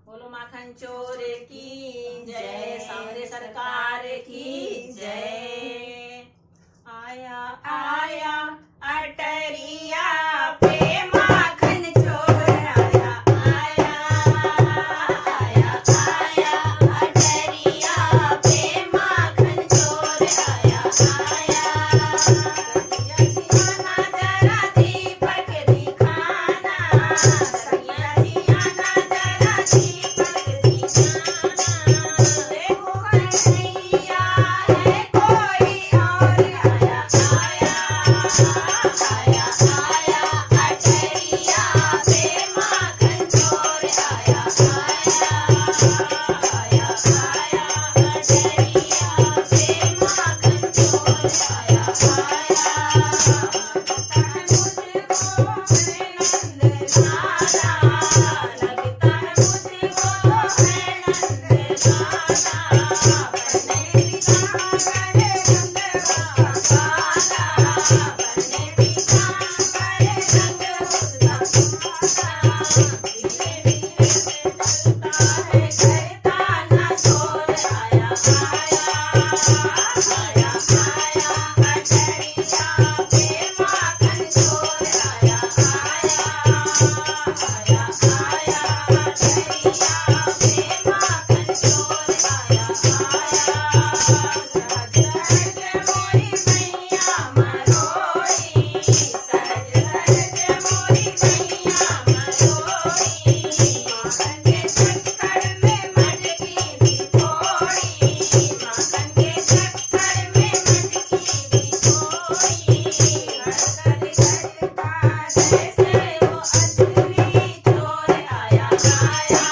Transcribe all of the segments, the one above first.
बोलो माखन चोर की जय, सांवरे सरकार की जय। आया आया अटरिया पे माखन चोर आया, आया आया आया अटरिया पे माखन चोर आया, आया। सैया जी आना जरा दीपक दिखाना, सैया जी आना जरा दीपक दिखाना। देखो कन्हैया है कोई और आया, आया आया आया अटरिया पे माखन चोर आया, आया आया आया अटरिया पे माखन चोर आया, आया। लगता है मुझको है नंद लाला, लगता है मुझको है नंद लाला। बने पिता करे रंग उसका काला, बने पिता करे रंग उसका काला। धीरे धीरे से चलता है करता ना शोर आया, आया आया आया अटरिया पे माखन चोर आया, आया आया आया अटरिया पे माखन चोर आया, आया। सहज सहज मोरी मैया मरोई, सहज सहज मोरी मैया मरोई। माखन के चक्कर में मटकी भी थोड़ी, माखन के चक्कर में मटकी भी थोड़ी। हरकत करता जैसे वो असली चोर आया, आया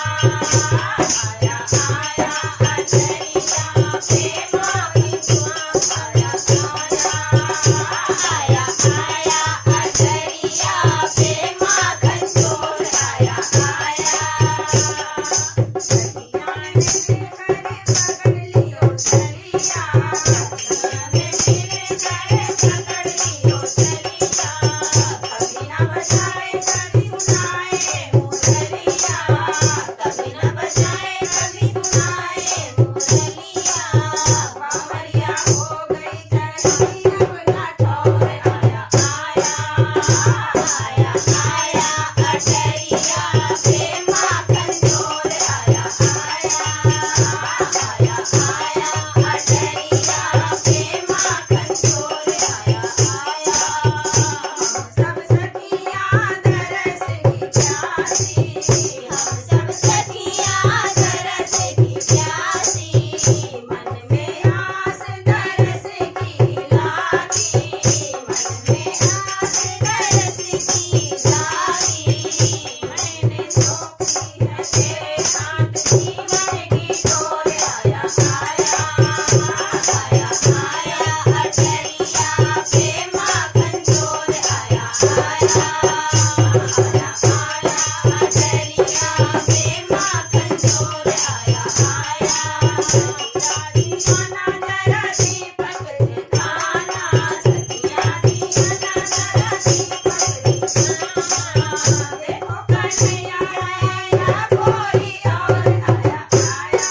आया आया अटरिया पे माखन चोर आया, आया आया आया अटरिया पे माखन चोर आया, आया। सखिया ने मिलकर पकड़ लियो चलिया, सखिया ने मिलकर पकड़ लियो चलिया। कभी ना बजाए कभी सुनाए मुरलिया, कभी ना बजाए कभी सुनाए मुरलिया। बावरिया हो गई चढ़ाई अब ना ठौर आया, आया आया आया अटरिया पे माखन चोर आया, आया आया आया अटरिया पे माखन चोर आया, आया। हम सब सखियां दरस की प्यासी, हम सब सखियां दरस की प्यासी। मन में आस दरस की लागी, मन में आस दरस की लागी। मैंने सौंपी है तेरे हाथ जीवन की डोर आया, आया आया आया अटरिया पे माखन चोर आया, आया आया आया अटरिया पे माखन चोर आया, आया। सखिया जी आना जरा दीपक दिखाना, सखिया जी आना जरा दीपक दिखाना। देखो कन्हैया है या कोई और आया, आया